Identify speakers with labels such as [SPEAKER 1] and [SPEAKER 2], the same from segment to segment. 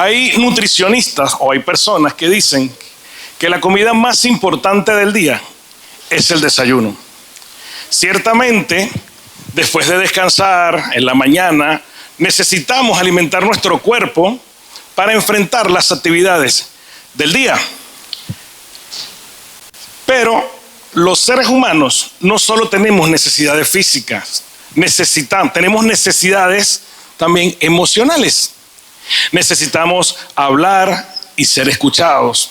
[SPEAKER 1] Hay nutricionistas o hay personas que dicen que la comida más importante del día es el desayuno. Ciertamente, después de descansar en la mañana, necesitamos alimentar nuestro cuerpo para enfrentar las actividades del día. Pero los seres humanos no solo tenemos necesidades físicas, tenemos necesidades también emocionales. Necesitamos hablar y ser escuchados.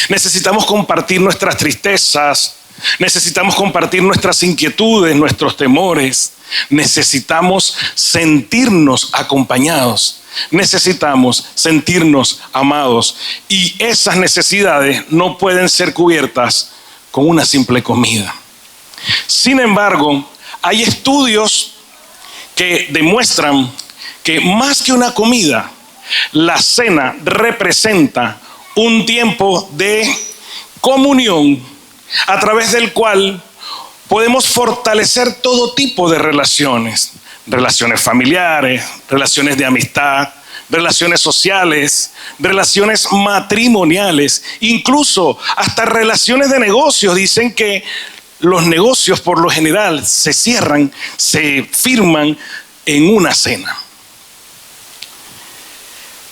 [SPEAKER 1] Necesitamos compartir nuestras tristezas. Necesitamos compartir nuestras inquietudes, nuestros temores. Necesitamos sentirnos acompañados. Necesitamos sentirnos amados. Y esas necesidades no pueden ser cubiertas con una simple comida. Sin embargo, hay estudios que demuestran que más que una comida, la cena representa un tiempo de comunión a través del cual podemos fortalecer todo tipo de relaciones, relaciones familiares, relaciones de amistad, relaciones sociales, relaciones matrimoniales, incluso hasta relaciones de negocios. Dicen que los negocios por lo general se cierran, se firman en una cena.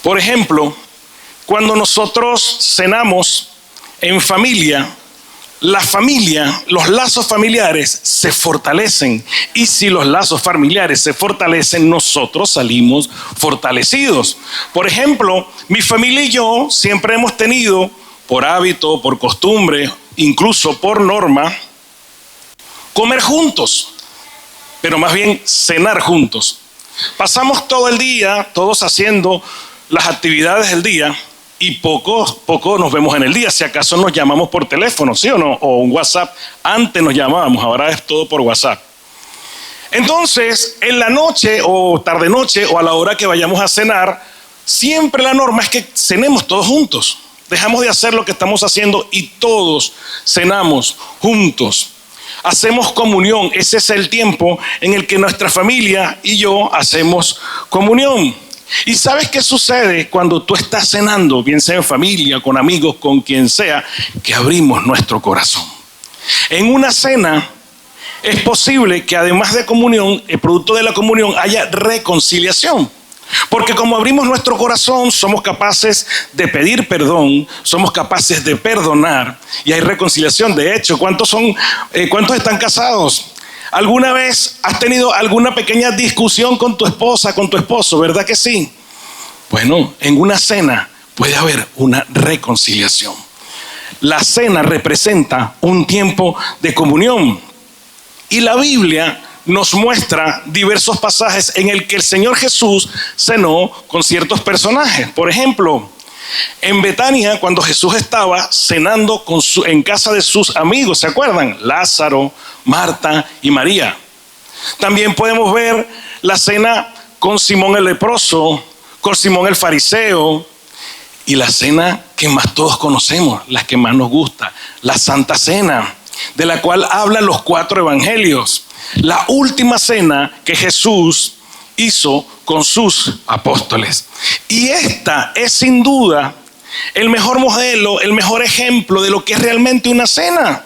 [SPEAKER 1] Por ejemplo, cuando nosotros cenamos en familia, la familia, los lazos familiares se fortalecen. Y si los lazos familiares se fortalecen, nosotros salimos fortalecidos. Por ejemplo, mi familia y yo siempre hemos tenido, por hábito, por costumbre, incluso por norma, comer juntos, pero más bien cenar juntos. Pasamos todo el día, todos haciendo las actividades del día, y poco nos vemos en el día. Si acaso nos llamamos por teléfono, ¿sí o no? O un WhatsApp. Antes nos llamábamos, ahora es todo por WhatsApp. Entonces, en la noche o tarde noche o a la hora que vayamos a cenar, siempre la norma es que cenemos todos juntos. Dejamos de hacer lo que estamos haciendo y todos cenamos juntos. Hacemos comunión. Ese es el tiempo en el que nuestra familia y yo hacemos comunión. ¿Y sabes qué sucede cuando tú estás cenando, bien sea en familia, con amigos, con quien sea? Que abrimos nuestro corazón. En una cena es posible que además de comunión, el producto de la comunión, haya reconciliación. Porque como abrimos nuestro corazón, somos capaces de pedir perdón, somos capaces de perdonar y hay reconciliación. De hecho, ¿cuántos están casados? ¿Alguna vez has tenido alguna pequeña discusión con tu esposa, con tu esposo? ¿Verdad que sí? Bueno, en una cena puede haber una reconciliación. La cena representa un tiempo de comunión. Y la Biblia nos muestra diversos pasajes en el que el Señor Jesús cenó con ciertos personajes. Por ejemplo, en Betania, cuando Jesús estaba cenando en casa de sus amigos, ¿se acuerdan? Lázaro, Marta y María. También podemos ver la cena con Simón el leproso, con Simón el fariseo, y la cena que más todos conocemos, la que más nos gusta, la Santa Cena, de la cual hablan los 4 evangelios. La última cena que Jesús hizo con sus apóstoles. Y esta es sin duda el mejor modelo, el mejor ejemplo de lo que es realmente una cena.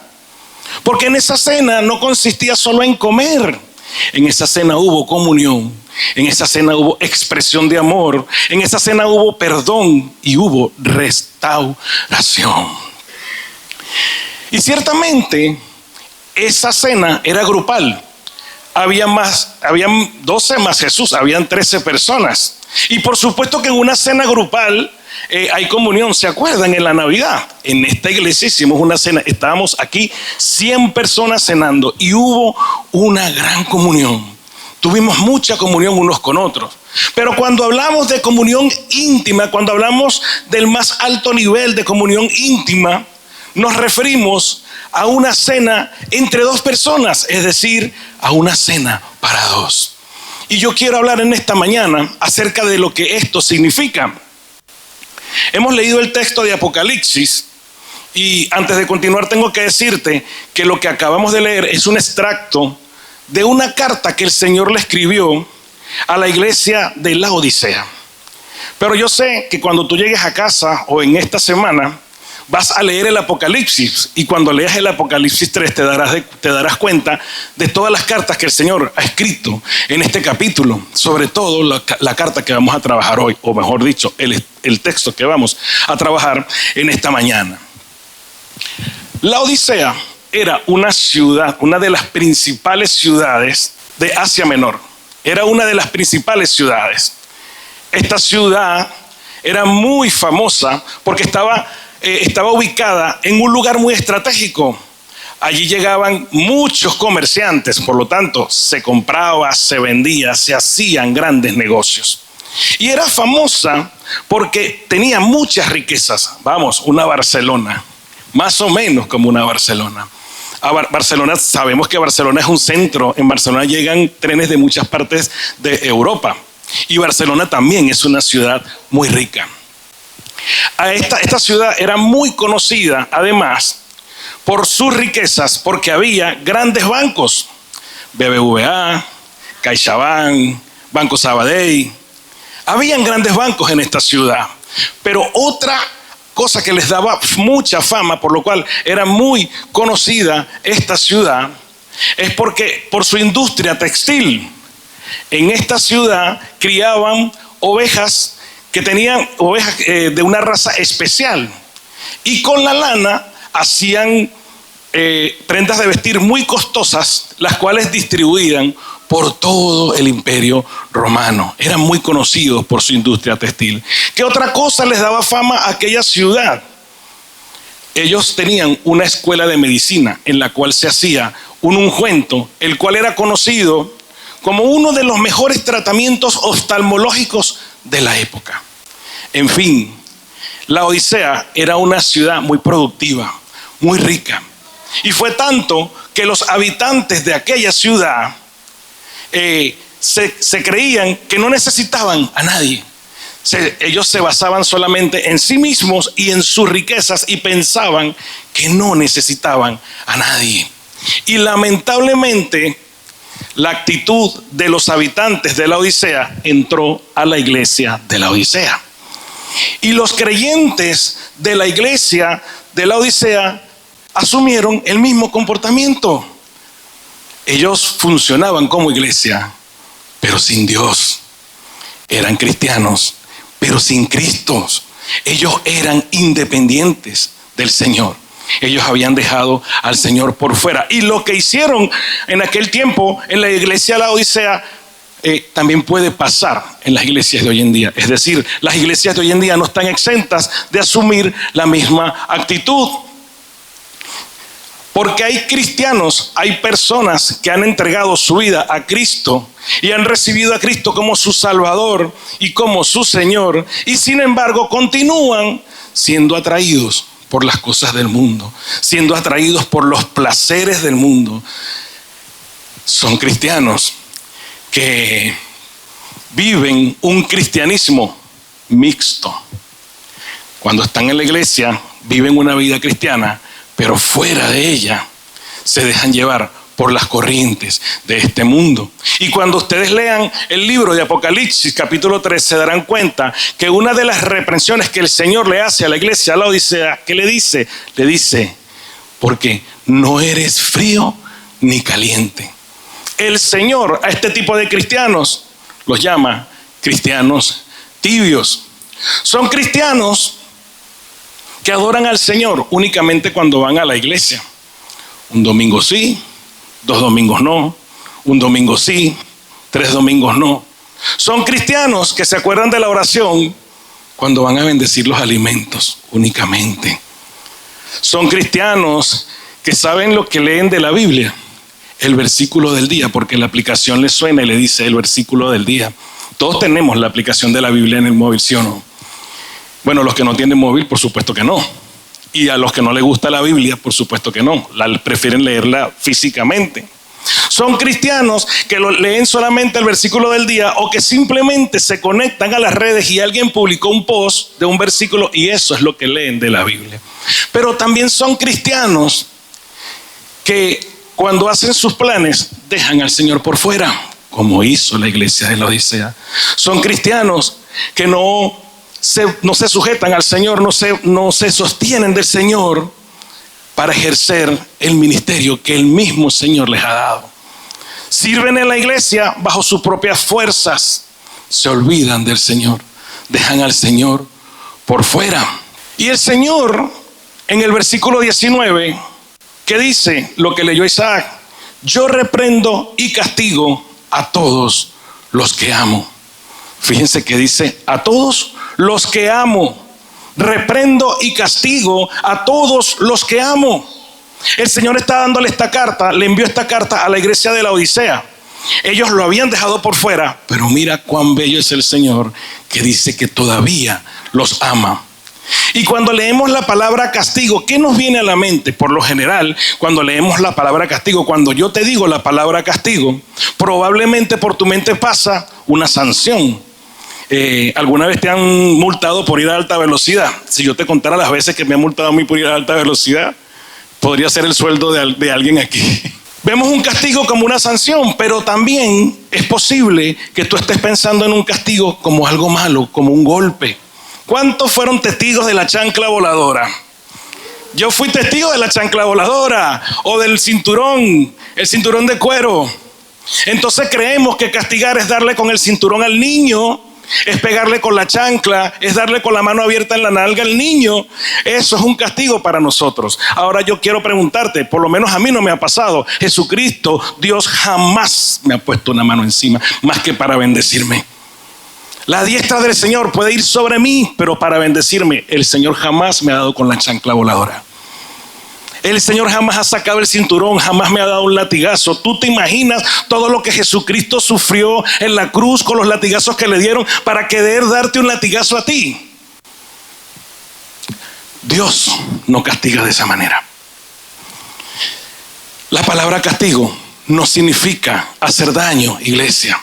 [SPEAKER 1] Porque en esa cena no consistía solo en comer. En esa cena hubo comunión. En esa cena hubo expresión de amor. En esa cena hubo perdón y hubo restauración. Y ciertamente esa cena era grupal. Habían 12 más Jesús, habían 13 personas. Y por supuesto que en una cena grupal hay comunión. ¿Se acuerdan? En la Navidad, en esta iglesia hicimos una cena. Estábamos aquí 100 personas cenando y hubo una gran comunión. Tuvimos mucha comunión unos con otros. Pero cuando hablamos de comunión íntima, cuando hablamos del más alto nivel de comunión íntima, nos referimos a una cena entre 2 personas, es decir, a una cena para 2. Y yo quiero hablar en esta mañana acerca de lo que esto significa. Hemos leído el texto de Apocalipsis y antes de continuar tengo que decirte que lo que acabamos de leer es un extracto de una carta que el Señor le escribió a la iglesia de Laodicea. Pero yo sé que cuando tú llegues a casa o en esta semana, vas a leer el Apocalipsis, y cuando leas el Apocalipsis 3 te darás cuenta de todas las cartas que el Señor ha escrito en este capítulo, sobre todo la carta que vamos a trabajar hoy, o mejor dicho, el texto que vamos a trabajar en esta mañana. La Odisea era una ciudad, una de las principales ciudades de Asia Menor. Era una de las principales ciudades. Esta ciudad era muy famosa porque estaba ubicada en un lugar muy estratégico. Allí llegaban muchos comerciantes, por lo tanto, se compraba, se vendía, se hacían grandes negocios. Y era famosa porque tenía muchas riquezas. Vamos, una Barcelona, más o menos como una Barcelona. Barcelona, sabemos que Barcelona es un centro. En Barcelona llegan trenes de muchas partes de Europa. Y Barcelona también es una ciudad muy rica. Esta ciudad era muy conocida, además, por sus riquezas, porque había grandes bancos. BBVA, CaixaBank, Banco Sabadell. Habían grandes bancos en esta ciudad. Pero otra cosa que les daba mucha fama, por lo cual era muy conocida esta ciudad, es porque por su industria textil. En esta ciudad criaban ovejas que tenían ovejas de una raza especial, y con la lana hacían prendas de vestir muy costosas, las cuales distribuían por todo el Imperio Romano. Eran muy conocidos por su industria textil. ¿Qué otra cosa les daba fama a aquella ciudad? Ellos tenían una escuela de medicina en la cual se hacía un ungüento, el cual era conocido como uno de los mejores tratamientos oftalmológicos de la época. En fin, la Odisea era una ciudad muy productiva, muy rica. Y fue tanto que los habitantes de aquella ciudad se creían que no necesitaban a nadie. Ellos se basaban solamente en sí mismos y en sus riquezas, y pensaban que no necesitaban a nadie. Y lamentablemente, la actitud de los habitantes de la Odisea entró a la iglesia de la Odisea. Y los creyentes de la iglesia de la Odisea asumieron el mismo comportamiento. Ellos funcionaban como iglesia, pero sin Dios. Eran cristianos, pero sin Cristo. Ellos eran independientes del Señor. Ellos habían dejado al Señor por fuera. Y lo que hicieron en aquel tiempo en la iglesia de la Odisea también puede pasar en las iglesias de hoy en día. Es decir, las iglesias de hoy en día no están exentas de asumir la misma actitud. Porque hay cristianos, hay personas que han entregado su vida a Cristo y han recibido a Cristo como su Salvador y como su Señor, y sin embargo continúan siendo atraídos por las cosas del mundo, siendo atraídos por los placeres del mundo. Son cristianos que viven un cristianismo mixto. Cuando están en la iglesia, viven una vida cristiana, pero fuera de ella se dejan llevar por las corrientes de este mundo. Y cuando ustedes lean el libro de Apocalipsis, capítulo 3, se darán cuenta que una de las reprensiones que el Señor le hace a la iglesia de la Odisea, ¿qué le dice? Le dice, porque no eres frío ni caliente. El Señor a este tipo de cristianos los llama cristianos tibios. Son cristianos que adoran al Señor únicamente cuando van a la iglesia. Un domingo sí, 2 domingos no, un domingo sí, 3 domingos no. Son cristianos que se acuerdan de la oración cuando van a bendecir los alimentos únicamente. Son cristianos que saben lo que leen de la Biblia, el versículo del día, porque la aplicación les suena y le dice el versículo del día. Todos tenemos la aplicación de la Biblia en el móvil, ¿sí o no? Bueno, los que no tienen móvil, por supuesto que no. Y a los que no les gusta la Biblia, por supuesto que no. Prefieren leerla físicamente. Son cristianos que leen solamente el versículo del día, o que simplemente se conectan a las redes y alguien publicó un post de un versículo y eso es lo que leen de la Biblia. Pero también son cristianos que cuando hacen sus planes dejan al Señor por fuera, como hizo la iglesia de la Odisea. Son cristianos que no se sujetan al Señor, no se sostienen del Señor para ejercer el ministerio que el mismo Señor les ha dado. Sirven en la iglesia bajo sus propias fuerzas, se olvidan del Señor, dejan al Señor por fuera. Y el Señor, en el versículo 19, que dice lo que leyó Isaac: yo reprendo y castigo a todos los que amo. Fíjense que dice: a todos los que amo. Reprendo y castigo a todos los que amo. El Señor está dándole esta carta, le envió esta carta a la iglesia de la Odisea. Ellos lo habían dejado por fuera, pero mira cuán bello es el Señor, que dice que todavía los ama. Y cuando leemos la palabra castigo, ¿qué nos viene a la mente? Por lo general, cuando leemos la palabra castigo, cuando yo te digo la palabra castigo, probablemente por tu mente pasa una sanción. ¿Alguna vez te han multado por ir a alta velocidad? Si yo te contara las veces que me han multado a mí por ir a alta velocidad, podría ser el sueldo de alguien aquí. Vemos un castigo como una sanción, pero también es posible que tú estés pensando en un castigo como algo malo, como un golpe. ¿Cuántos fueron testigos de la chancla voladora? Yo fui testigo de la chancla voladora o del cinturón, el cinturón de cuero. Entonces creemos que castigar es darle con el cinturón al niño, es pegarle con la chancla, es darle con la mano abierta en la nalga al niño. Eso es un castigo para nosotros. Ahora yo quiero preguntarte, por lo menos a mí no me ha pasado. Jesucristo, Dios jamás me ha puesto una mano encima, más que para bendecirme. La diestra del Señor puede ir sobre mí, pero para bendecirme, el Señor jamás me ha dado con la chancla voladora. El Señor jamás ha sacado el cinturón, jamás me ha dado un latigazo. ¿Tú te imaginas todo lo que Jesucristo sufrió en la cruz con los latigazos que le dieron para querer darte un latigazo a ti? Dios no castiga de esa manera. La palabra castigo no significa hacer daño, iglesia.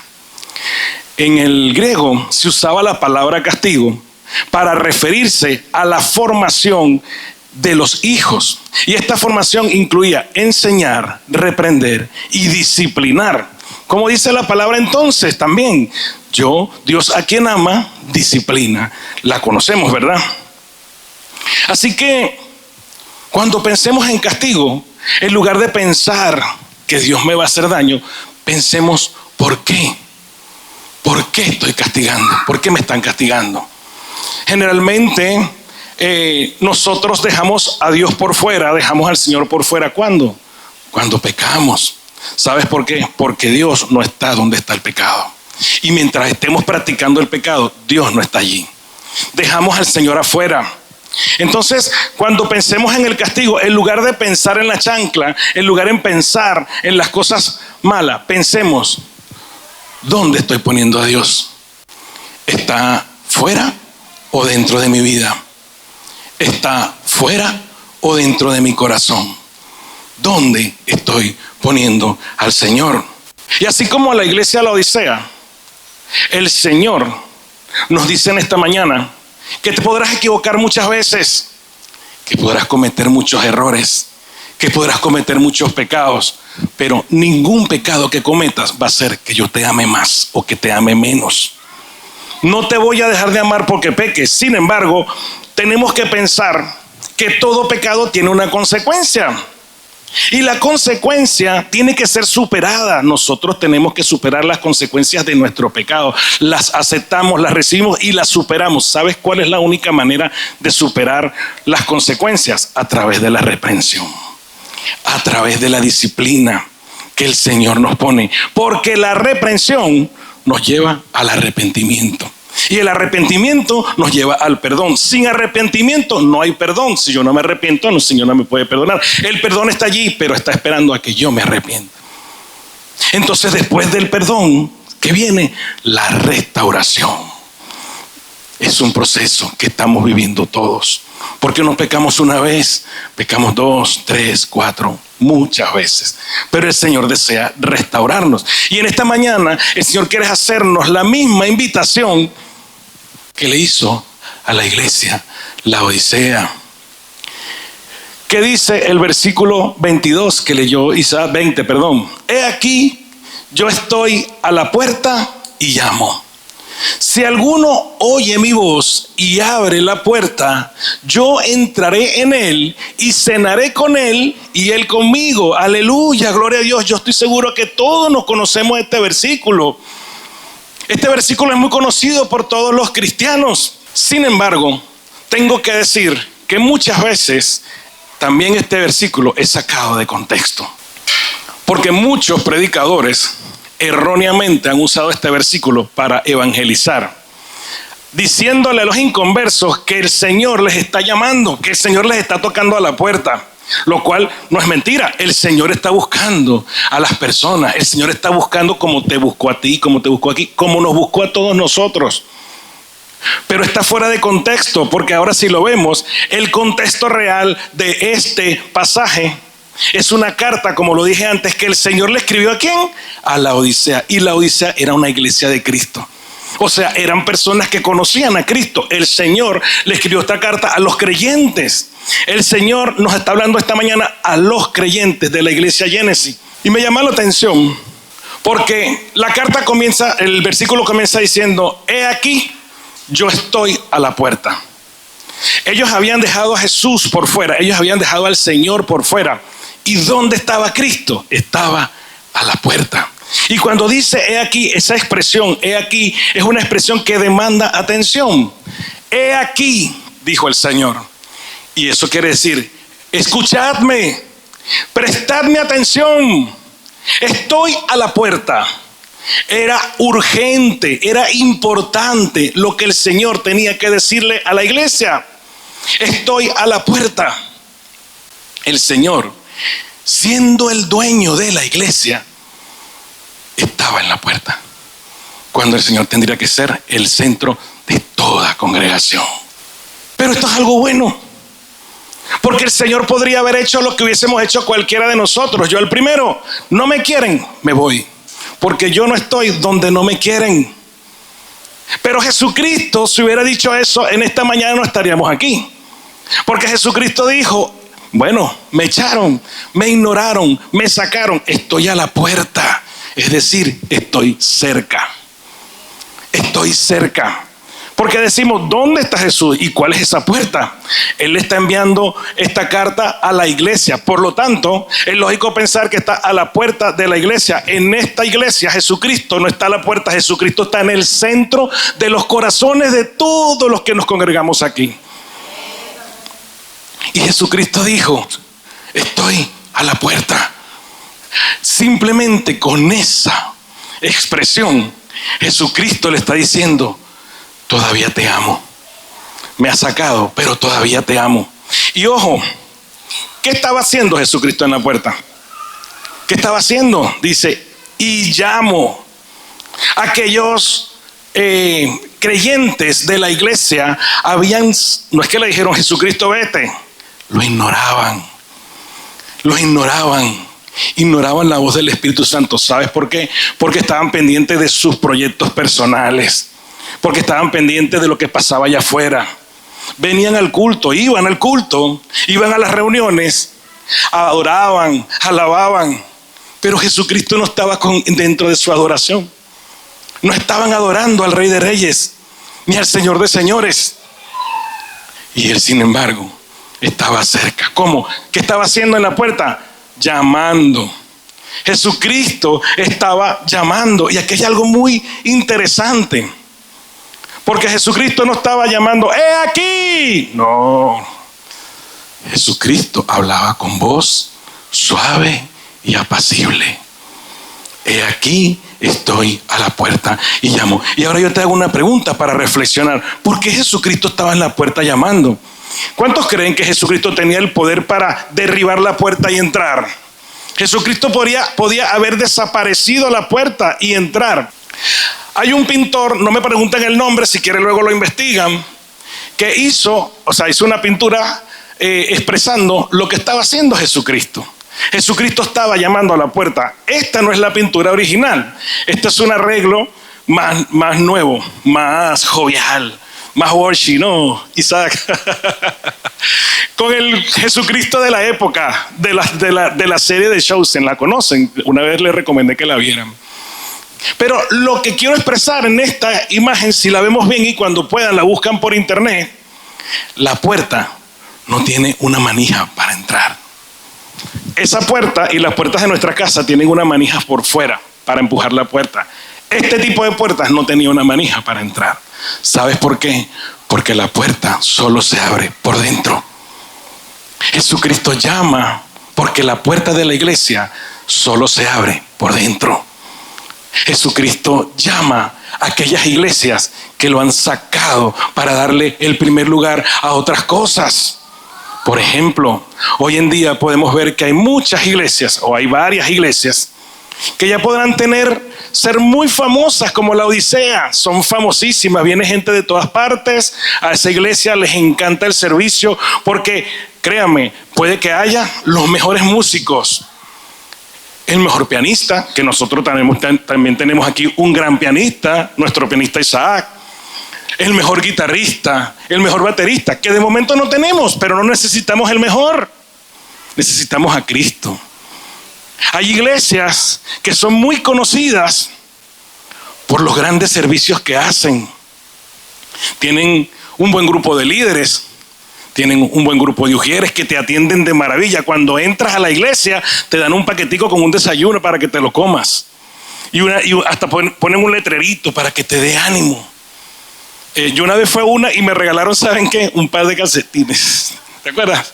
[SPEAKER 1] En el griego se usaba la palabra castigo para referirse a la formación de los hijos. Y esta formación incluía enseñar, reprender y disciplinar. Como dice la palabra entonces también, Dios a quien ama, disciplina. La conocemos, ¿verdad? Así que cuando pensemos en castigo, en lugar de pensar que Dios me va a hacer daño, pensemos ¿por qué? ¿Por qué estoy castigando? ¿Por qué me están castigando? Generalmente nosotros dejamos a Dios por fuera, dejamos al Señor por fuera. ¿Cuándo? Cuando pecamos. ¿Sabes por qué? Porque Dios no está donde está el pecado. Y mientras estemos practicando el pecado, Dios no está allí. Dejamos al Señor afuera. Entonces, cuando pensemos en el castigo, en lugar de pensar en la chancla, en lugar de pensar en las cosas malas, pensemos, ¿dónde estoy poniendo a Dios? ¿Está fuera o dentro de mi vida? ¿Está fuera o dentro de mi corazón? ¿Dónde estoy poniendo al Señor? Y así como la iglesia de la Odisea, el Señor nos dice en esta mañana que te podrás equivocar muchas veces, que podrás cometer muchos errores, que podrás cometer muchos pecados, pero ningún pecado que cometas va a hacer que yo te ame más o que te ame menos. No te voy a dejar de amar porque peques. Sin embargo, tenemos que pensar que todo pecado tiene una consecuencia. Y la consecuencia tiene que ser superada. Nosotros tenemos que superar las consecuencias de nuestro pecado. Las aceptamos, las recibimos y las superamos. ¿Sabes cuál es la única manera de superar las consecuencias? A través de la reprensión, a través de la disciplina que el Señor nos pone. Porque la reprensión nos lleva al arrepentimiento. Y el arrepentimiento nos lleva al perdón. Sin arrepentimiento no hay perdón. Si yo no me arrepiento, el Señor no me puede perdonar. El perdón está allí, pero está esperando a que yo me arrepienta. Entonces, después del perdón, ¿qué viene? La restauración. Es un proceso que estamos viviendo todos. Porque no pecamos una vez, pecamos 2, 3, 4, muchas veces. Pero el Señor desea restaurarnos. Y en esta mañana el Señor quiere hacernos la misma invitación que le hizo a la iglesia, la Odisea. ¿Qué dice el versículo 22 que leyó Isaías 20, perdón? He aquí, yo estoy a la puerta y llamo. Si alguno oye mi voz y abre la puerta, yo entraré en él y cenaré con él y él conmigo. Aleluya, gloria a Dios. Yo estoy seguro que todos nos conocemos este versículo. Este versículo es muy conocido por todos los cristianos. Sin embargo, tengo que decir que muchas veces también este versículo es sacado de contexto. Porque muchos predicadores erróneamente han usado este versículo para evangelizar, diciéndole a los inconversos que el Señor les está llamando, que el Señor les está tocando a la puerta, lo cual no es mentira. El Señor está buscando a las personas, el Señor está buscando como te buscó a ti, como te buscó aquí, como nos buscó a todos nosotros. Pero está fuera de contexto, porque ahora si lo vemos, el contexto real de este pasaje es una carta, como lo dije antes, que el Señor le escribió ¿a quién? A la Odisea. Y la Odisea era una iglesia de Cristo. O sea, eran personas que conocían a Cristo. El Señor le escribió esta carta a los creyentes. El Señor nos está hablando esta mañana a los creyentes de la iglesia Génesis. Y me llama la atención porque la carta comienza, el versículo comienza diciendo: he aquí, yo estoy a la puerta. Ellos habían dejado a Jesús por fuera, ellos habían dejado al Señor por fuera. ¿Y dónde estaba Cristo? Estaba a la puerta. Y cuando dice he aquí, esa expresión, he aquí, es una expresión que demanda atención. He aquí, dijo el Señor. Y eso quiere decir, escuchadme, prestadme atención. Estoy a la puerta. Era urgente, era importante lo que el Señor tenía que decirle a la iglesia. Estoy a la puerta. El Señor, siendo el dueño de la iglesia, estaba en la puerta, cuando el Señor tendría que ser el centro de toda congregación. Pero esto es algo bueno, porque el Señor podría haber hecho lo que hubiésemos hecho cualquiera de nosotros. Yo el primero: no me quieren, me voy, porque yo no estoy donde no me quieren. Pero Jesucristo, si hubiera dicho eso, en esta mañana no estaríamos aquí, porque Jesucristo dijo: bueno, me echaron, me ignoraron, me sacaron, estoy a la puerta. Es decir, estoy cerca. Estoy cerca. Porque decimos, ¿dónde está Jesús? ¿Y cuál es esa puerta? Él le está enviando esta carta a la iglesia. Por lo tanto, es lógico pensar que está a la puerta de la iglesia. En esta iglesia, Jesucristo no está a la puerta. Jesucristo está en el centro de los corazones de todos los que nos congregamos aquí. Y Jesucristo dijo: estoy a la puerta. Simplemente con esa expresión, Jesucristo le está diciendo: todavía te amo. Me has sacado, pero todavía te amo. Y ojo, ¿qué estaba haciendo Jesucristo en la puerta? ¿Qué estaba haciendo? Dice: y llamo. Aquellos creyentes de la iglesia no es que le dijeron: Jesucristo, vete. Lo ignoraban. Ignoraban la voz del Espíritu Santo. ¿Sabes por qué? Porque estaban pendientes de sus proyectos personales, porque estaban pendientes de lo que pasaba allá afuera. Venían al culto, iban al culto, iban a las reuniones, adoraban, alababan, pero Jesucristo no estaba dentro de su adoración. No estaban adorando al Rey de Reyes ni al Señor de Señores. Y él, sin embargo, estaba cerca. ¿Cómo? ¿Qué estaba haciendo en la puerta? Llamando. Jesucristo estaba llamando. Y aquí hay algo muy interesante, porque Jesucristo no estaba llamando: ¡he aquí! No. Jesucristo hablaba con voz suave y apacible. He aquí, estoy a la puerta y llamo. Y ahora yo te hago una pregunta para reflexionar. ¿Por qué Jesucristo estaba en la puerta llamando? ¿Cuántos creen que Jesucristo tenía el poder para derribar la puerta y entrar? Jesucristo podía haber desaparecido la puerta y entrar. Hay un pintor, no me pregunten el nombre, si quieren luego lo investigan, que hizo una pintura expresando lo que estaba haciendo Jesucristo. Jesucristo estaba llamando a la puerta. Esta no es la pintura original. Este es un arreglo más nuevo, más jovial, más worship, ¿no, Isaac? Con el Jesucristo de la época, de la serie de Chosen. ¿La conocen? Una vez les recomendé que la vieran. Pero lo que quiero expresar en esta imagen, si la vemos bien y cuando puedan la buscan por internet, la puerta no tiene una manija para entrar. Esa puerta y las puertas de nuestra casa tienen una manija por fuera para empujar la puerta. Este tipo de puertas no tenía una manija para entrar. ¿Sabes por qué? Porque la puerta solo se abre por dentro. Jesucristo llama porque la puerta de la iglesia solo se abre por dentro. Jesucristo llama a aquellas iglesias que lo han sacado para darle el primer lugar a otras cosas. Por ejemplo, hoy en día podemos ver que hay muchas iglesias, o hay varias iglesias, que ya podrán ser muy famosas como la Odisea. Son famosísimas, viene gente de todas partes, a esa iglesia les encanta el servicio, porque créanme, puede que haya los mejores músicos, el mejor pianista, que nosotros también tenemos aquí un gran pianista, nuestro pianista Isaac, el mejor guitarrista, el mejor baterista, que de momento no tenemos, pero no necesitamos el mejor, necesitamos a Cristo. Hay iglesias que son muy conocidas por los grandes servicios que hacen. Tienen un buen grupo de líderes, tienen un buen grupo de ujieres que te atienden de maravilla. Cuando entras a la iglesia te dan un paquetico con un desayuno para que te lo comas. Y hasta ponen un letrerito para que te dé ánimo. Yo una vez fui a una y me regalaron, ¿saben qué? Un par de calcetines. ¿Te acuerdas?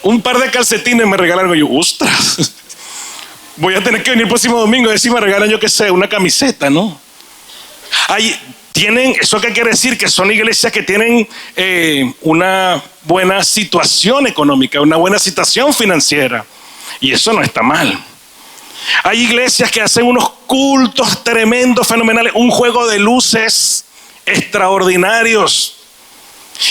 [SPEAKER 1] Un par de calcetines me regalaron. Y yo, ¡ostras! Voy a tener que venir el próximo domingo a ver si me regalan, yo qué sé, una camiseta, ¿no? ¿Eso qué quiere decir? Que son iglesias que tienen una buena situación económica, una buena situación financiera. Y eso no está mal. Hay iglesias que hacen unos cultos tremendos, fenomenales, un juego de luces extraordinarios.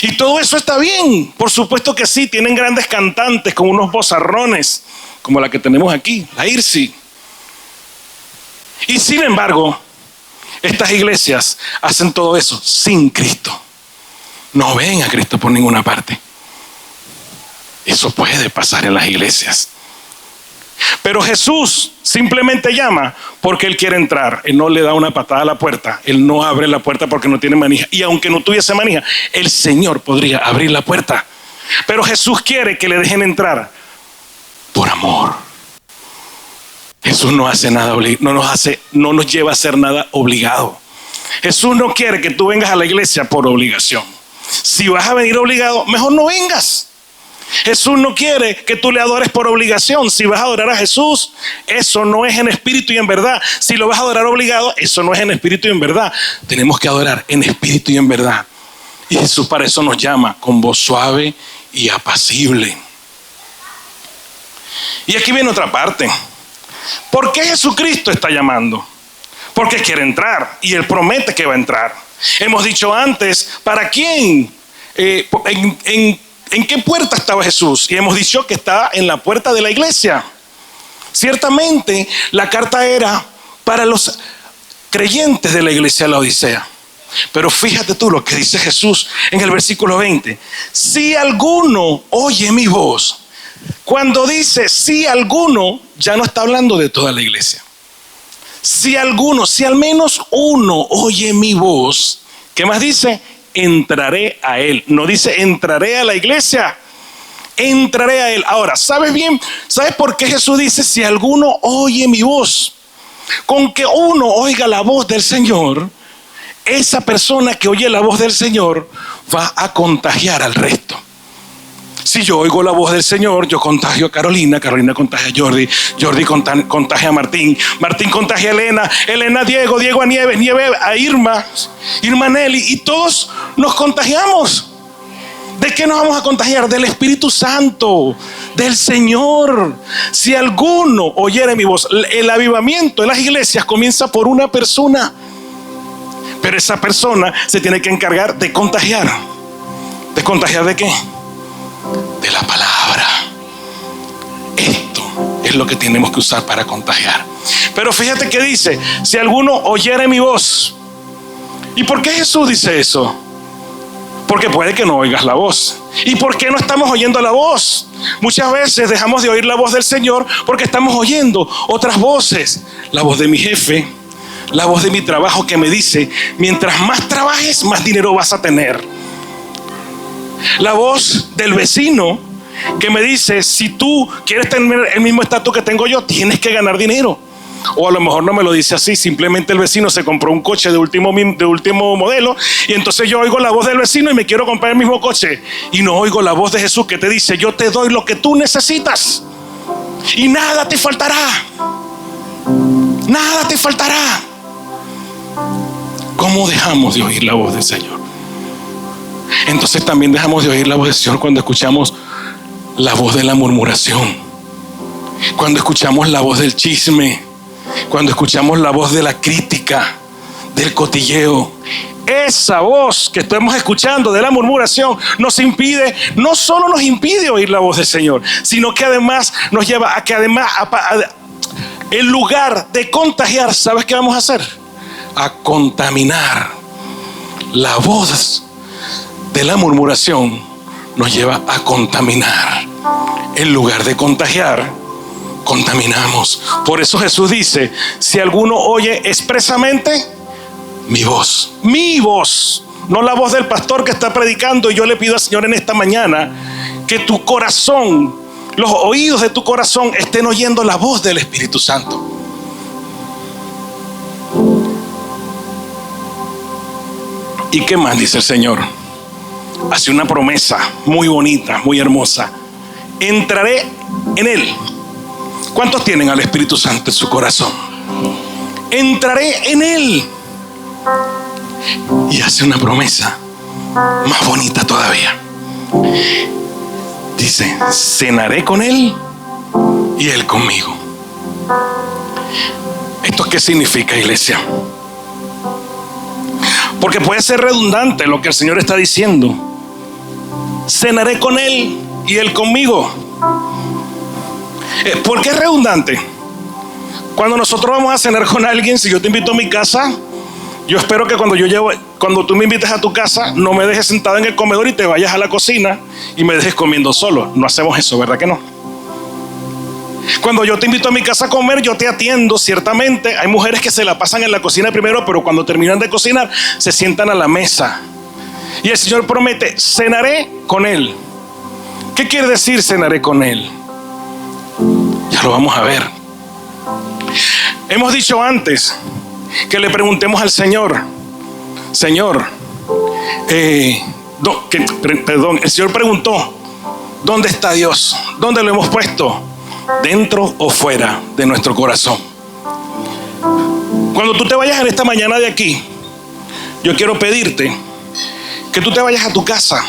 [SPEAKER 1] Y todo eso está bien, por supuesto que sí. Tienen grandes cantantes con unos vozarrones, como la que tenemos aquí, la Irsi. Y sin embargo, estas iglesias hacen todo eso sin Cristo. No ven a Cristo por ninguna parte. Eso puede pasar en las iglesias. Pero Jesús simplemente llama porque Él quiere entrar. Él no le da una patada a la puerta. Él no abre la puerta porque no tiene manija. Y aunque no tuviese manija, el Señor podría abrir la puerta. Pero Jesús quiere que le dejen entrar por amor. Jesús no hace nada, no nos lleva a hacer nada obligado. Jesús no quiere que tú vengas a la iglesia por obligación. Si vas a venir obligado, mejor no vengas. Jesús no quiere que tú le adores por obligación. Si vas a adorar a Jesús, eso no es en espíritu y en verdad. Si lo vas a adorar obligado, eso no es en espíritu y en verdad. Tenemos que adorar en espíritu y en verdad. Y Jesús para eso nos llama con voz suave y apacible. Y aquí viene otra parte. ¿Por qué Jesucristo está llamando? Porque quiere entrar y Él promete que va a entrar. Hemos dicho antes, ¿para quién? ¿En qué puerta estaba Jesús? Y hemos dicho que estaba en la puerta de la iglesia. Ciertamente, la carta era para los creyentes de la iglesia de la Odisea. Pero fíjate tú lo que dice Jesús en el versículo 20. Si alguno oye mi voz. Cuando dice si alguno, ya no está hablando de toda la iglesia. Si alguno, si al menos uno oye mi voz, ¿qué más dice? Entraré a él. No dice entraré a la iglesia, entraré a él. Ahora, ¿sabes por qué Jesús dice si alguno oye mi voz? Con que uno oiga la voz del Señor, esa persona que oye la voz del Señor va a contagiar al resto. Si yo oigo la voz del Señor, yo contagio a Carolina, Carolina contagia a Jordi, Jordi contagia a Martín, Martín contagia a Elena, Elena a Diego, Diego a Nieves, Nieves a Irma, Irma a Nelly, y todos nos contagiamos. ¿De qué nos vamos a contagiar? Del Espíritu Santo, del Señor. Si alguno oyere mi voz, el avivamiento en las iglesias comienza por una persona, pero esa persona se tiene que encargar de contagiar. ¿De contagiar de qué? De la palabra. Esto es lo que tenemos que usar para contagiar. Pero fíjate que dice, si alguno oyere mi voz. ¿Y por qué Jesús dice eso? Porque puede que no oigas la voz. ¿Y por qué no estamos oyendo la voz? Muchas veces dejamos de oír la voz del Señor porque estamos oyendo otras voces. La voz de mi jefe, La voz de mi trabajo que me dice, mientras más trabajes, más dinero vas a tener. La voz del vecino que me dice, si tú quieres tener el mismo estatus que tengo yo, tienes que ganar dinero. O a lo mejor no me lo dice así, simplemente el vecino se compró un coche de último modelo y entonces yo oigo la voz del vecino y me quiero comprar el mismo coche. Y no oigo la voz de Jesús que te dice, yo te doy lo que tú necesitas y nada te faltará. Nada te faltará. ¿Cómo dejamos de oír la voz del Señor? Entonces también dejamos de oír la voz del Señor cuando escuchamos la voz de la murmuración, cuando escuchamos la voz del chisme, cuando escuchamos la voz de la crítica, del cotilleo. Esa voz que estamos escuchando de la murmuración no solo nos impide oír la voz del Señor, sino que además nos lleva a que en lugar de contagiar, ¿sabes qué vamos a hacer? A contaminar. La voz de la murmuración nos lleva a contaminar. En lugar de contagiar, contaminamos. Por eso Jesús dice, si alguno oye expresamente mi voz, no la voz del pastor que está predicando. Y yo le pido al Señor en esta mañana que tu corazón, los oídos de tu corazón estén oyendo la voz del Espíritu Santo. ¿Y qué más dice el Señor? Hace una promesa muy bonita, muy hermosa. Entraré en él. ¿Cuántos tienen al Espíritu Santo en su corazón? Entraré en él. Y hace una promesa más bonita todavía. Dice, cenaré con él y él conmigo. ¿Esto qué significa, iglesia? Porque puede ser redundante lo que el Señor está diciendo. Cenaré con él y él conmigo. ¿Por qué es redundante? Cuando nosotros vamos a cenar con alguien, si yo te invito a mi casa, yo espero que cuando tú me invites a tu casa, no me dejes sentado en el comedor y te vayas a la cocina y me dejes comiendo solo. No hacemos eso, ¿verdad que no? Cuando yo te invito a mi casa a comer, yo te atiendo, ciertamente. Hay mujeres que se la pasan en la cocina primero, pero cuando terminan de cocinar, se sientan a la mesa. Y el Señor promete, cenaré con él. ¿Qué quiere decir cenaré con él? Ya lo vamos a ver. Hemos dicho antes que le preguntemos al Señor, el Señor preguntó, ¿dónde está Dios? ¿Dónde lo hemos puesto? ¿Dentro o fuera de nuestro corazón? Cuando tú te vayas en esta mañana de aquí, yo quiero pedirte que tú te vayas a tu casa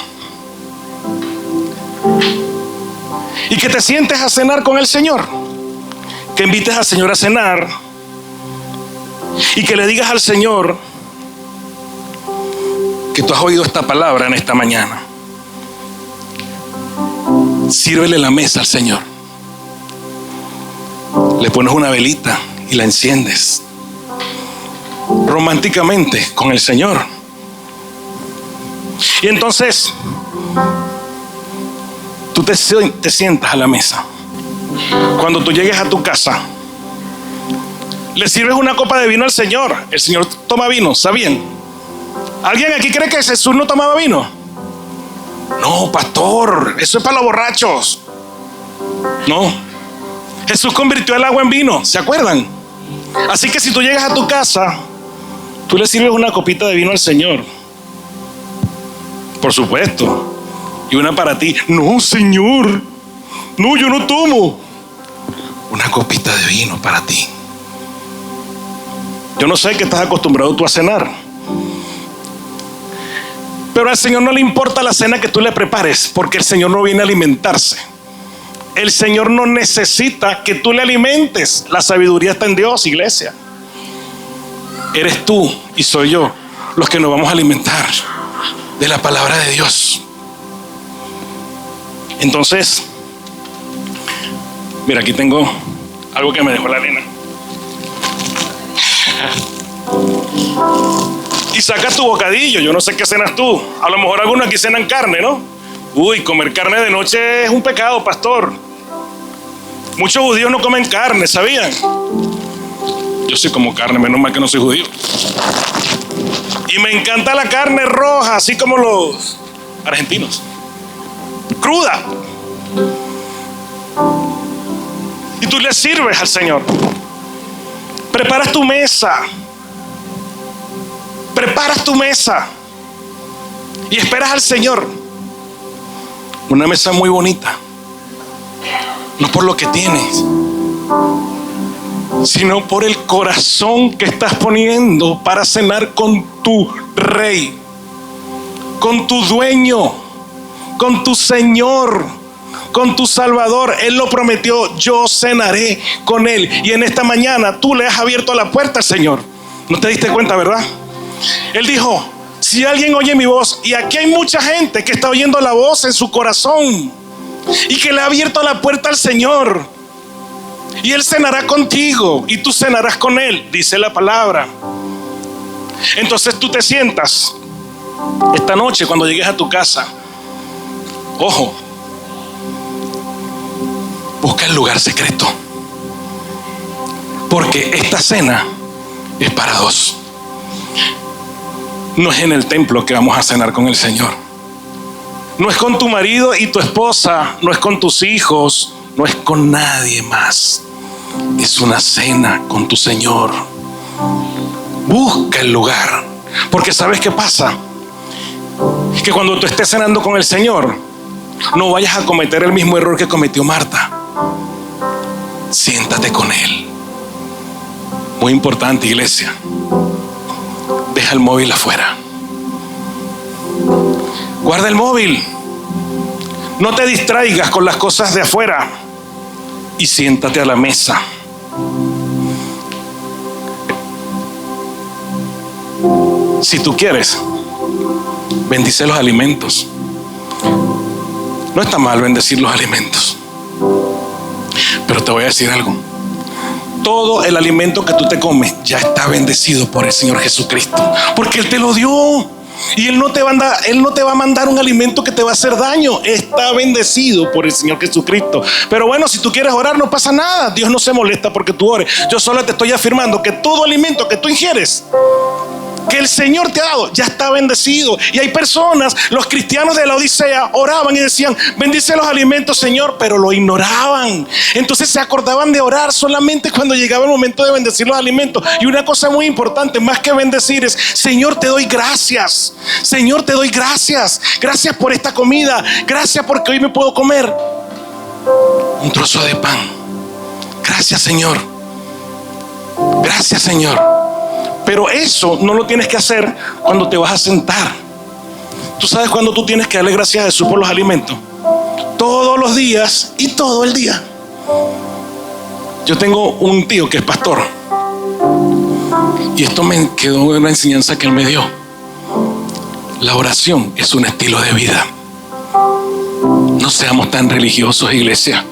[SPEAKER 1] y que te sientes a cenar con el Señor, que invites al Señor a cenar y que le digas al Señor que tú has oído esta palabra en esta mañana. Sírvele la mesa al Señor. Le pones una velita y la enciendes románticamente con el Señor. Y entonces tú te sientas a la mesa. Cuando tú llegues a tu casa, le sirves una copa de vino al Señor. El Señor toma vino, ¿sabían? ¿Alguien aquí cree que Jesús no tomaba vino? No, pastor, eso es para los borrachos. No, Jesús convirtió el agua en vino, ¿se acuerdan? Así que si tú llegas a tu casa, tú le sirves una copita de vino al Señor, por supuesto, y una para ti. No, Señor, no, yo no tomo. Una copita de vino para ti. Yo no sé qué estás acostumbrado tú a cenar, pero al Señor no le importa la cena que tú le prepares, porque el Señor no viene a alimentarse. El Señor no necesita que tú le alimentes. La sabiduría está en Dios, iglesia. Eres tú y soy yo los que nos vamos a alimentar de la palabra de Dios. Entonces, mira, aquí tengo algo que me dejó la nena. Y saca tu bocadillo. Yo no sé qué cenas tú. A lo mejor algunos aquí cenan carne, ¿no? Uy, comer carne de noche es un pecado, pastor. Muchos judíos no comen carne, ¿sabían? Yo soy como carne, menos mal que no soy judío. Y me encanta la carne roja, así como los argentinos. Cruda. Y tú le sirves al Señor. Preparas tu mesa. Preparas tu mesa. Y esperas al Señor. Una mesa muy bonita. No por lo que tienes, sino por el corazón que estás poniendo para cenar con tu Rey, con tu dueño, con tu Señor, con tu Salvador. Él lo prometió: yo cenaré con Él. Y en esta mañana tú le has abierto la puerta al Señor. ¿No te diste cuenta, verdad? Él dijo: si alguien oye mi voz, y aquí hay mucha gente que está oyendo la voz en su corazón y que le ha abierto la puerta al Señor, y Él cenará contigo y tú cenarás con Él, dice la palabra. Entonces tú te sientas esta noche cuando llegues a tu casa. Ojo, busca el lugar secreto, porque esta cena es para dos. No es en el templo que vamos a cenar con el Señor. No es con tu marido y tu esposa, no es con tus hijos, no es con nadie más. Es una cena con tu Señor. Busca el lugar, porque ¿sabes qué pasa? Es que cuando tú estés cenando con el Señor, no vayas a cometer el mismo error que cometió Marta. Siéntate con Él. Muy importante, iglesia. Deja el móvil afuera. Guarda el móvil. No te distraigas con las cosas de afuera. Y siéntate a la mesa. Si tú quieres, bendice los alimentos. No está mal bendecir los alimentos. Pero te voy a decir algo. Todo el alimento que tú te comes ya está bendecido por el Señor Jesucristo, porque Él te lo dio. Y Él no te va a mandar un alimento que te va a hacer daño. Está bendecido por el Señor Jesucristo. Pero bueno, si tú quieres orar, no pasa nada. Dios no se molesta porque tú ores. Yo solo te estoy afirmando que todo alimento que tú ingieres, que el Señor te ha dado, ya está bendecido. Y hay personas, los cristianos de la Odisea, oraban y decían: bendice los alimentos, Señor, pero lo ignoraban. Entonces se acordaban de orar solamente cuando llegaba el momento de bendecir los alimentos. Y una cosa muy importante, más que bendecir, es: Señor, te doy gracias. Señor, te doy gracias. Gracias por esta comida. Gracias porque hoy me puedo comer un trozo de pan. Gracias, Señor. Gracias, Señor. Pero eso no lo tienes que hacer cuando te vas a sentar. ¿Tú sabes cuándo tú tienes que darle gracias a Jesús por los alimentos? Todos los días y todo el día. Yo tengo un tío que es pastor, y esto me quedó una enseñanza que él me dio. La oración es un estilo de vida. No seamos tan religiosos, iglesia,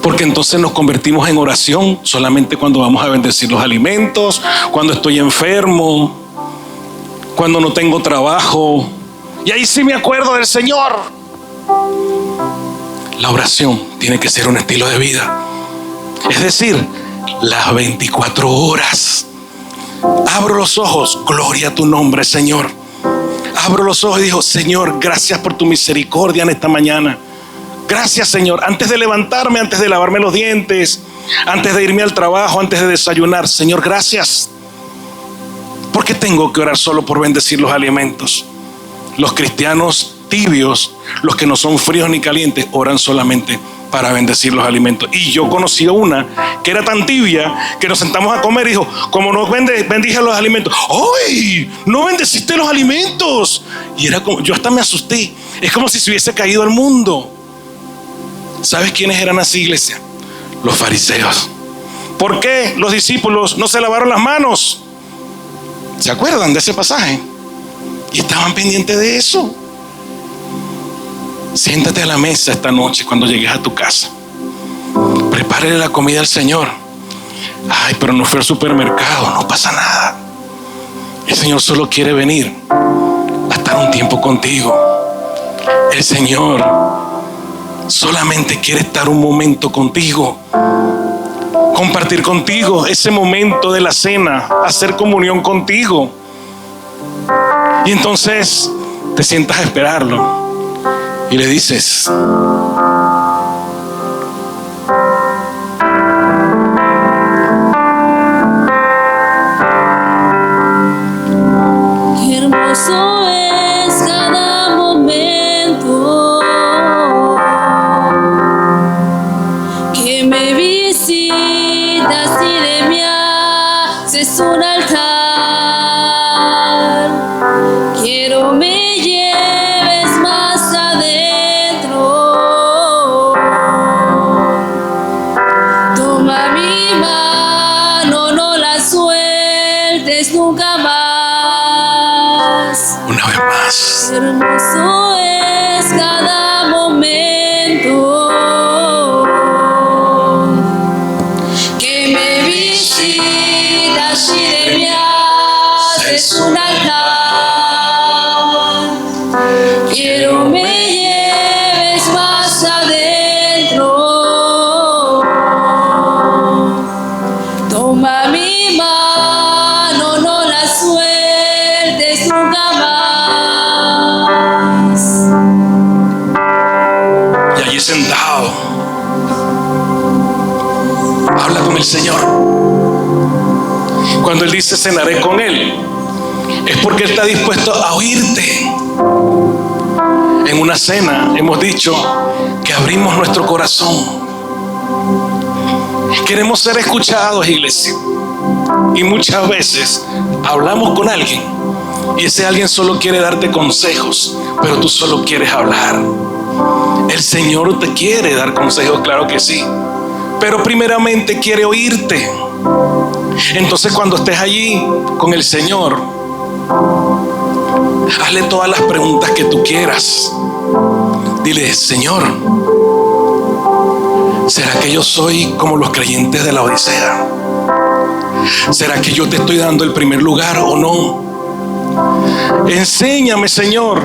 [SPEAKER 1] porque entonces nos convertimos en oración solamente cuando vamos a bendecir los alimentos, cuando estoy enfermo, cuando no tengo trabajo, y ahí sí me acuerdo del Señor. La oración tiene que ser un estilo de vida, es decir, las 24 horas. Abro los ojos, gloria a tu nombre, Señor. Abro los ojos y digo: Señor, gracias por tu misericordia en esta mañana. Gracias, Señor. Antes de levantarme, antes de lavarme los dientes, antes de irme al trabajo, antes de desayunar, Señor, gracias. ¿Por qué tengo que orar solo por bendecir los alimentos? Los cristianos tibios, los que no son fríos ni calientes, oran solamente para bendecir los alimentos. Y yo conocí a una que era tan tibia que nos sentamos a comer y dijo: como no bendije los alimentos. ¡Ay! No bendeciste los alimentos. Y era como, yo hasta me asusté. Es como si se hubiese caído al mundo. ¿Sabes quiénes eran así, iglesia? Los fariseos. ¿Por qué los discípulos no se lavaron las manos? ¿Se acuerdan de ese pasaje? Y estaban pendientes de eso. Siéntate a la mesa esta noche cuando llegues a tu casa. Prepárale la comida al Señor. Ay, pero no fui al supermercado. No pasa nada. El Señor solo quiere venir a estar un tiempo contigo. El Señor solamente quiere estar un momento contigo. compartir contigo ese momento de la cena, hacer comunión contigo. Y entonces te sientas a esperarlo y le dices:
[SPEAKER 2] qué hermoso es cada momento que me visitas y de mí haces un altar. Quiero me lleves más adentro. Toma mi mano, no la sueltes nunca más.
[SPEAKER 1] una vez más.
[SPEAKER 2] Qué hermoso es cada momento que me visitas y de mí haces un altar. Quiero me lleves más adentro. Toma mi mano, no la sueltes nunca más.
[SPEAKER 1] Y allí sentado, habla con el Señor. Cuando Él dice cenaré con Él, es porque Él está dispuesto a oírte. En una cena hemos dicho que abrimos nuestro corazón. Queremos ser escuchados, iglesia. Y muchas veces hablamos con alguien y ese alguien solo quiere darte consejos, pero tú solo quieres hablar. El Señor te quiere dar consejos, claro que sí, pero primeramente quiere oírte. Entonces, cuando estés allí con el Señor, hazle todas las preguntas que tú quieras. Dile: Señor, ¿será que yo soy como los creyentes de la Odisea? ¿Será que yo te estoy dando el primer lugar o no? Enséñame, Señor.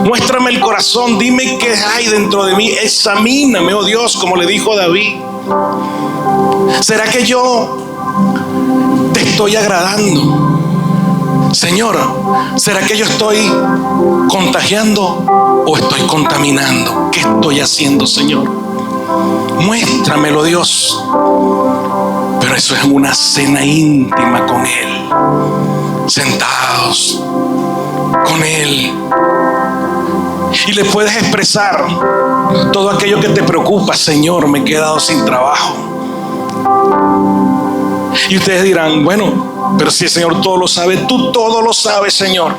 [SPEAKER 1] Muéstrame el corazón. Dime qué hay dentro de mí. Examíname, oh Dios, como le dijo David. ¿Será que yo te estoy agradando? Señor, ¿será que yo estoy contagiando o estoy contaminando? ¿Qué estoy haciendo, Señor? Muéstramelo, Dios. Pero eso es una cena íntima con Él, sentados con Él, y le puedes expresar todo aquello que te preocupa. Señor, me he quedado sin trabajo. Y ustedes dirán: bueno, pero si el Señor todo lo sabe, tú todo lo sabes, Señor.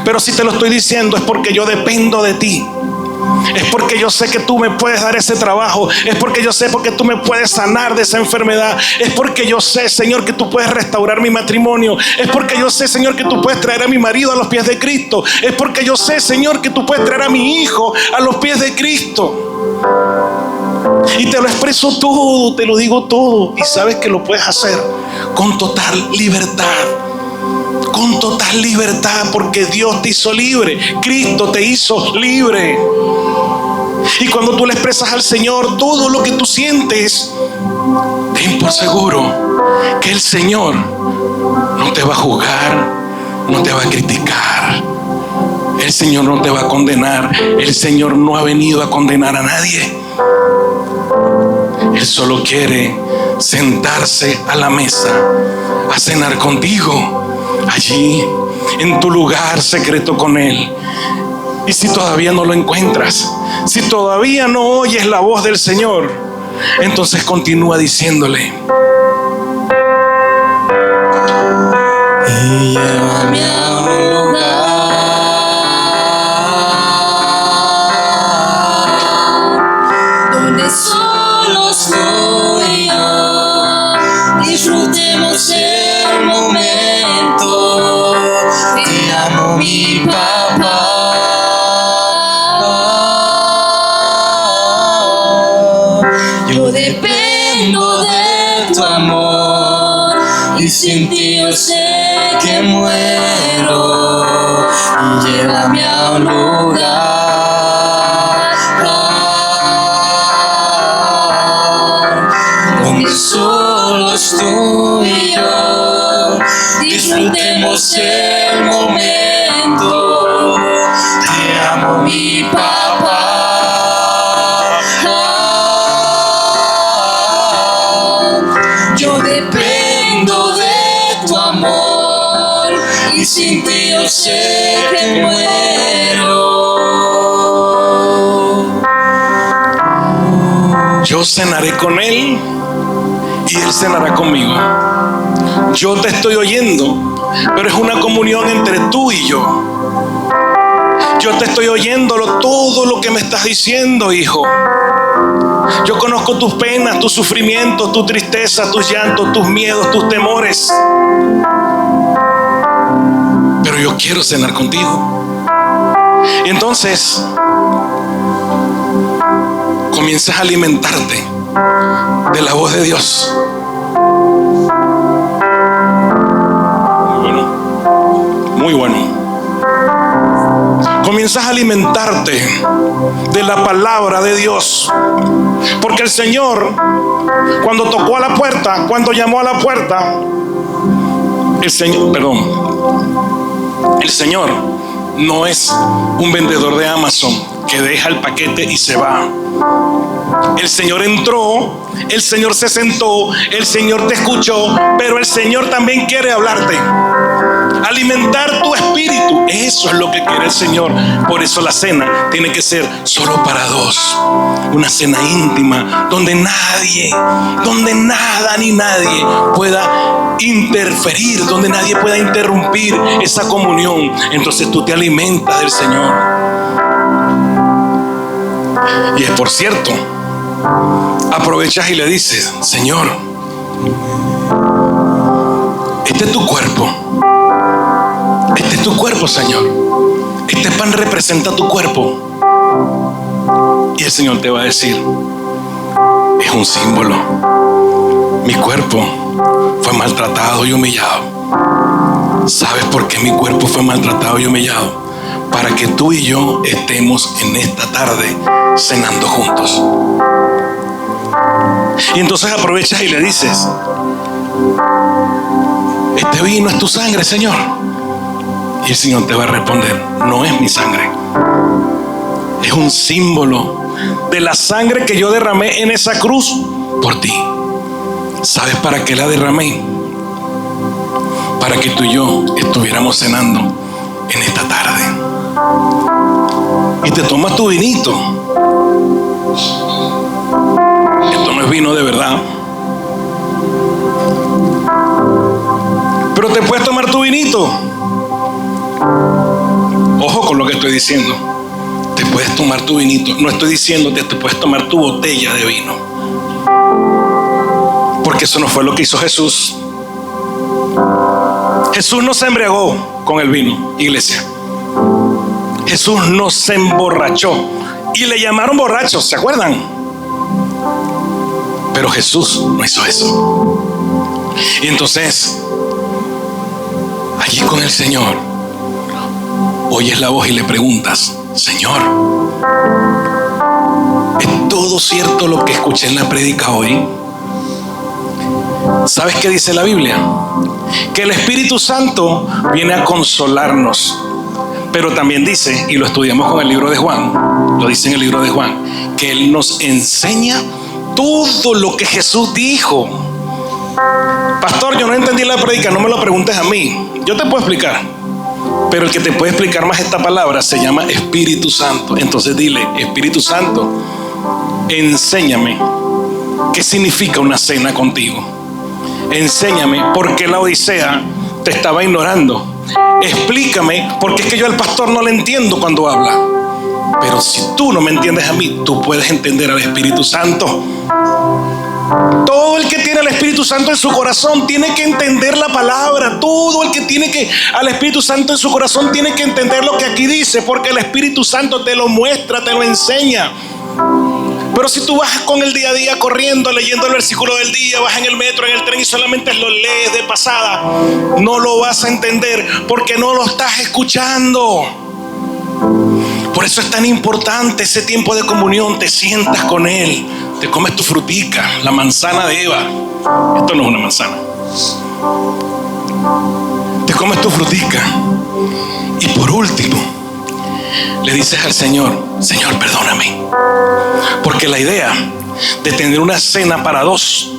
[SPEAKER 1] Pero si te lo estoy diciendo es porque yo dependo de ti. Es porque yo sé que tú me puedes dar ese trabajo. Es porque yo sé porque tú me puedes sanar de esa enfermedad. Es porque yo sé, Señor, que tú puedes restaurar mi matrimonio. Es porque yo sé, Señor, que tú puedes traer a mi marido a los pies de Cristo. Es porque yo sé, Señor, que tú puedes traer a mi hijo a los pies de Cristo. Y te lo expreso todo, te lo digo todo. Y sabes que lo puedes hacer con total libertad. Con total libertad, porque Dios te hizo libre. Cristo te hizo libre. Y cuando tú le expresas al Señor todo lo que tú sientes, ten por seguro que el Señor no te va a juzgar, no te va a criticar. El Señor no te va a condenar. El Señor no ha venido a condenar a nadie. Él solo quiere sentarse a la mesa a cenar contigo, allí en tu lugar secreto con Él. Y si todavía no lo encuentras, si todavía no oyes la voz del Señor, entonces continúa diciéndole:
[SPEAKER 2] y llévame a un lugar donde solo estoy yo. Disfrutemos el momento. Te amo, mi papá. Yo dependo de tu amor y sin ti yo sé que muero. Y llévame a un lugar donde soy es el momento. Te amo, mi papá. Yo dependo de tu amor y sin ti yo sé que muero.
[SPEAKER 1] Yo cenaré con Él y Él cenará conmigo. Yo te estoy oyendo, pero es una comunión entre tú y yo. Yo te estoy oyendo todo lo que me estás diciendo, hijo. Yo conozco tus penas, tus sufrimientos, tu tristeza, tus llantos, tus miedos, tus temores. Pero yo quiero cenar contigo. Y entonces comienzas a alimentarte de la voz de Dios. Muy bueno. Comienzas a alimentarte de la palabra de Dios. Porque el Señor, cuando tocó a la puerta, cuando llamó a la puerta, el Señor no es un vendedor de Amazon que deja el paquete y se va. El Señor entró, el Señor se sentó, el Señor te escuchó, pero el Señor también quiere hablarte. Alimentar tu espíritu, eso es lo que quiere el Señor. Por eso la cena tiene que ser solo para dos. Una cena íntima, donde nada ni nadie pueda interferir, donde nadie pueda interrumpir esa comunión. Entonces tú te alimentas del Señor. Y es por cierto, aprovechas y le dices: Señor, este es tu cuerpo. Este es tu cuerpo, Señor. Este pan representa tu cuerpo. Y el Señor te va a decir: es un símbolo. Mi cuerpo fue maltratado y humillado. ¿Sabes por qué mi cuerpo fue maltratado y humillado? Para que tú y yo estemos en esta tarde cenando juntos. Y entonces aprovechas y le dices: este vino es tu sangre, Señor. Y el Señor te va a responder: no es mi sangre. Es un símbolo de la sangre que yo derramé en esa cruz por ti. ¿Sabes para qué la derramé? Para que tú y yo estuviéramos cenando en esta tarde. Y te tomas tu vinito. Esto no es vino de verdad, pero te puedes tomar tu vinito. Ojo con lo que estoy diciendo. Te puedes tomar tu vinito. No estoy diciéndote te puedes tomar tu botella de vino, porque eso no fue lo que hizo Jesús. Jesús no se embriagó con el vino, iglesia. Jesús no se emborrachó. Y le llamaron borrachos, ¿se acuerdan? Pero Jesús no hizo eso. Y entonces, allí con el Señor, oyes la voz y le preguntas: Señor, ¿es todo cierto lo que escuché en la prédica hoy? ¿Sabes qué dice la Biblia? Que el Espíritu Santo viene a consolarnos. Pero también dice, y lo estudiamos con el libro de Juan, lo dice en el libro de Juan, que Él nos enseña todo lo que Jesús dijo. Pastor, yo no entendí la prédica, no me lo preguntes a mí. Yo te puedo explicar, pero el que te puede explicar más esta palabra se llama Espíritu Santo. Entonces dile: Espíritu Santo, enséñame qué significa una cena contigo. Enséñame por qué la Odisea te estaba ignorando. Explícame, porque es que yo al pastor no le entiendo cuando habla. Pero si tú no me entiendes a mí, tú puedes entender al Espíritu Santo. Todo el que tiene al Espíritu Santo en su corazón tiene que entender la palabra. Todo el que tiene al Espíritu Santo en su corazón tiene que entender lo que aquí dice, porque el Espíritu Santo te lo muestra, te lo enseña. Pero si tú vas con el día a día corriendo, leyendo el versículo del día, vas en el metro, en el tren y solamente lo lees de pasada, no lo vas a entender porque no lo estás escuchando. Por eso es tan importante ese tiempo de comunión. Te sientas con Él, te comes tu frutica, la manzana de Eva. Esto no es una manzana. Te comes tu frutica y por último le dices al Señor: Señor, perdóname. Porque la idea de tener una cena para dos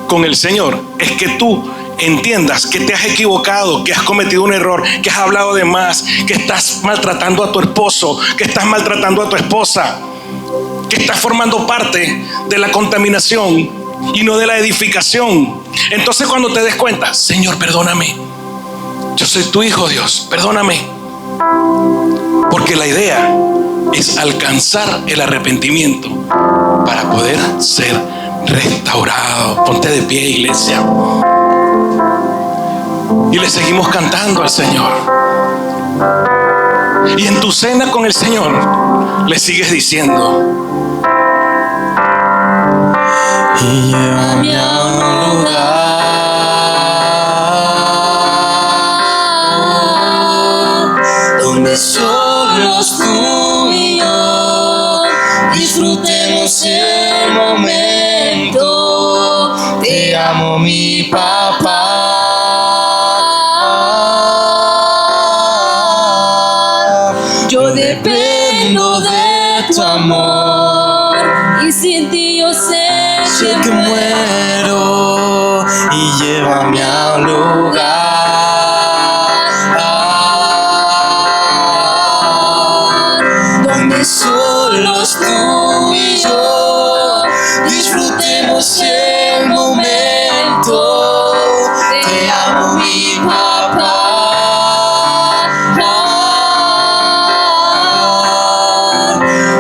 [SPEAKER 1] con el Señor es que tú entiendas que te has equivocado, que has cometido un error, que has hablado de más, que estás maltratando a tu esposo, que estás maltratando a tu esposa, que estás formando parte de la contaminación y no de la edificación. Entonces, cuando te des cuenta: Señor, perdóname, yo soy tu hijo, Dios, perdóname. Porque la idea es alcanzar el arrepentimiento para poder ser restaurado. Ponte de pie, iglesia, y le seguimos cantando al Señor. Y en tu cena con el Señor le sigues diciendo:
[SPEAKER 2] y llévame a un lugar donde solos tú y yo disfrutemos el momento. Te amo, mi papá. Yo dependo de tu amor y sin ti yo sé que muero. Y llévame a un lugar donde solos tú y yo disfrutemos el momento. Te amo, mi papá.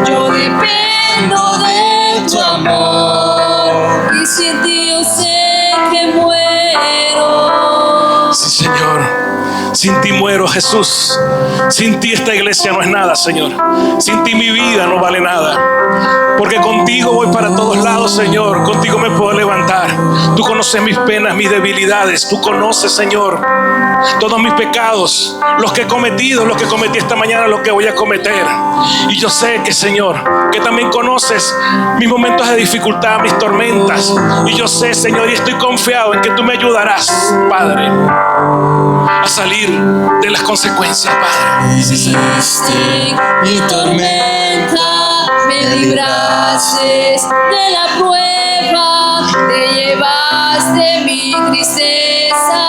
[SPEAKER 2] Yo dependo de tu amor y sin ti yo sé que muero.
[SPEAKER 1] sí, Señor, sin ti muero, Jesús. Sin ti esta iglesia no es nada, Señor. Sin ti mi vida no vale nada. Porque contigo voy para todos lados, Señor. Contigo me puedo levantar. Tú conoces mis penas, mis debilidades. Tú conoces, Señor, todos mis pecados, los que he cometido, los que cometí esta mañana, los que voy a cometer. Y yo sé que, Señor, que también conoces mis momentos de dificultad, mis tormentas. Y yo sé, Señor, y estoy confiado en que tú me ayudarás, Padre, a salir de las consecuencias, Padre.
[SPEAKER 2] Hiciste mi tormenta, me libraste de la prueba, te llevaste mi tristeza,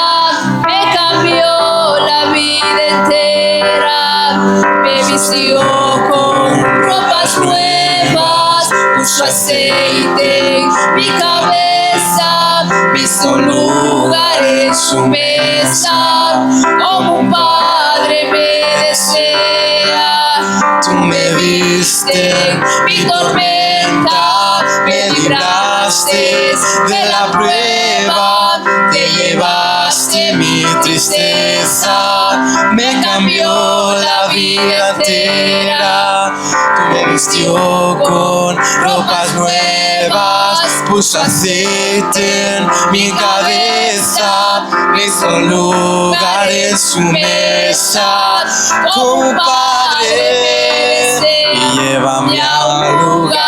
[SPEAKER 2] me cambió la vida entera, me vistió con ropas nuevas, puso aceite en mi cabeza, hizo un lugar en su mesa, como un padre me desea. Tú me viste mi tormenta, me libraste de la prueba, te llevaste mi tristeza, me cambió la vida entera. Tú me vistió con ropas nuevas, puso aceite en mi cabeza, me hizo un lugar en su mesa, como un padre, y llévame a un lugar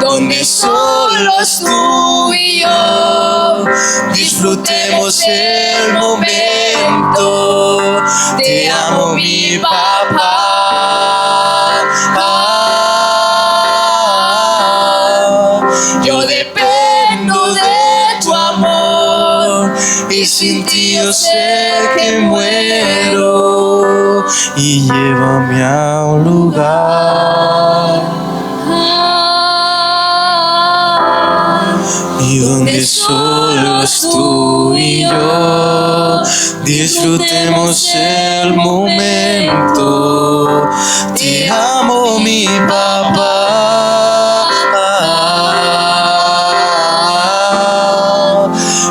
[SPEAKER 2] donde solos tú y yo disfrutemos el momento. Te amo, mi papá. Yo dependo de tu amor y sin ti yo sé que muero. Y llévame a un lugar y donde solos tú y yo disfrutemos el momento. Te amo, mi papá.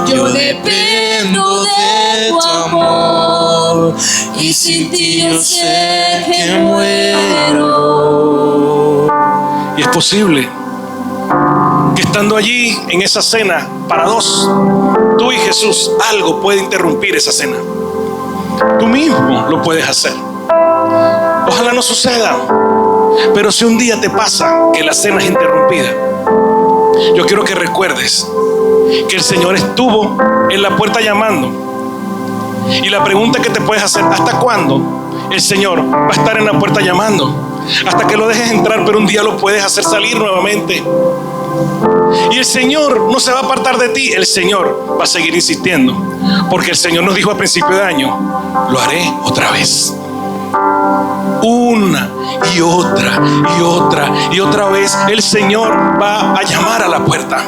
[SPEAKER 2] Yo dependo de tu amor y sin ti yo sé que muero.
[SPEAKER 1] Y es posible que estando allí en esa cena para dos, tú y Jesús, algo puede interrumpir esa cena. Tú mismo lo puedes hacer. Ojalá no suceda, pero si un día te pasa que la cena es interrumpida, yo quiero que recuerdes que el Señor estuvo en la puerta llamando. Y la pregunta que te puedes hacer: ¿hasta cuándo el Señor va a estar en la puerta llamando? Hasta que lo dejes entrar, pero un día lo puedes hacer salir nuevamente. Y el Señor no se va a apartar de ti. El Señor va a seguir insistiendo, porque el Señor nos dijo a principio de año: lo haré otra vez. Una y otra y otra y otra vez el Señor va a llamar a la puerta.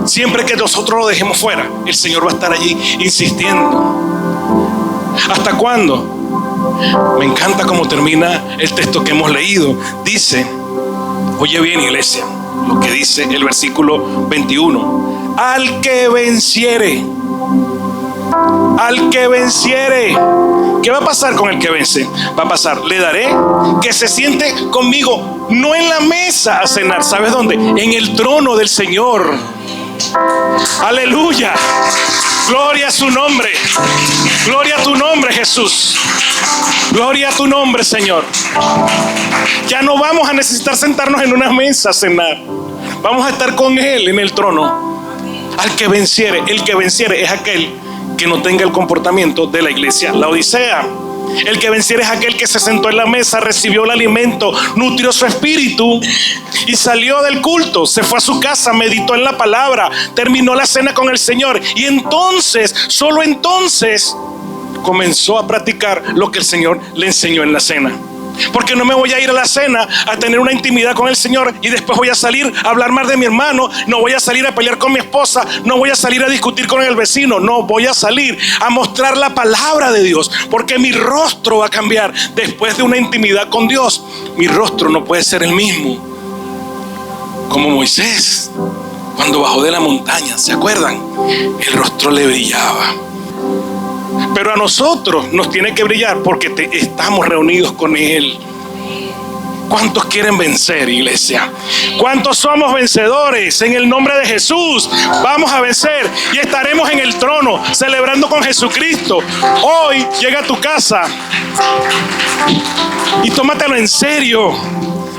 [SPEAKER 1] Siempre que nosotros lo dejemos fuera, el Señor va a estar allí insistiendo. ¿Hasta cuándo? Me encanta cómo termina el texto que hemos leído. Dice, oye bien, iglesia, lo que dice el versículo 21: al que venciere. Al que venciere. ¿Qué va a pasar con el que vence? Va a pasar: le daré que se siente conmigo, no en la mesa a cenar. ¿Sabes dónde? En el trono del Señor. Aleluya. Gloria a su nombre. Gloria a tu nombre, Jesús. Gloria a tu nombre, Señor. Ya no vamos a necesitar sentarnos en una mesa a cenar. Vamos a estar con Él en el trono. Al que venciere. El que venciere es aquel que no tenga el comportamiento de la iglesia Laodicea. El que venciere es aquel que se sentó en la mesa, recibió el alimento, nutrió su espíritu y salió del culto, se fue a su casa, meditó en la palabra, terminó la cena con el Señor, y entonces, solo entonces, comenzó a practicar lo que el Señor le enseñó en la cena. Porque no me voy a ir a la cena a tener una intimidad con el Señor y después voy a salir a hablar mal de mi hermano. No voy a salir a pelear con mi esposa. No voy a salir a discutir con el vecino. No, voy a salir a mostrar la palabra de Dios, porque mi rostro va a cambiar después de una intimidad con Dios. Mi rostro no puede ser el mismo. Como Moisés, cuando bajó de la montaña, ¿se acuerdan? El rostro le brillaba. Pero a nosotros nos tiene que brillar porque estamos reunidos con Él. ¿Cuántos quieren vencer, iglesia? ¿Cuántos somos vencedores? En el nombre de Jesús vamos a vencer y estaremos en el trono celebrando con Jesucristo. Hoy llega a tu casa y tómatelo en serio.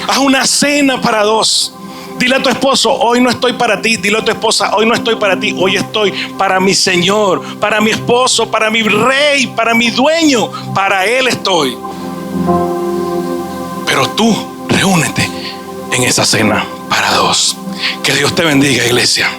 [SPEAKER 1] Haz una cena para dos. Dile a tu esposo: hoy no estoy para ti. Dile a tu esposa: hoy no estoy para ti. Hoy estoy para mi Señor, para mi esposo, para mi rey, para mi dueño. Para Él estoy. Pero tú reúnete en esa cena para dos. Que Dios te bendiga, iglesia.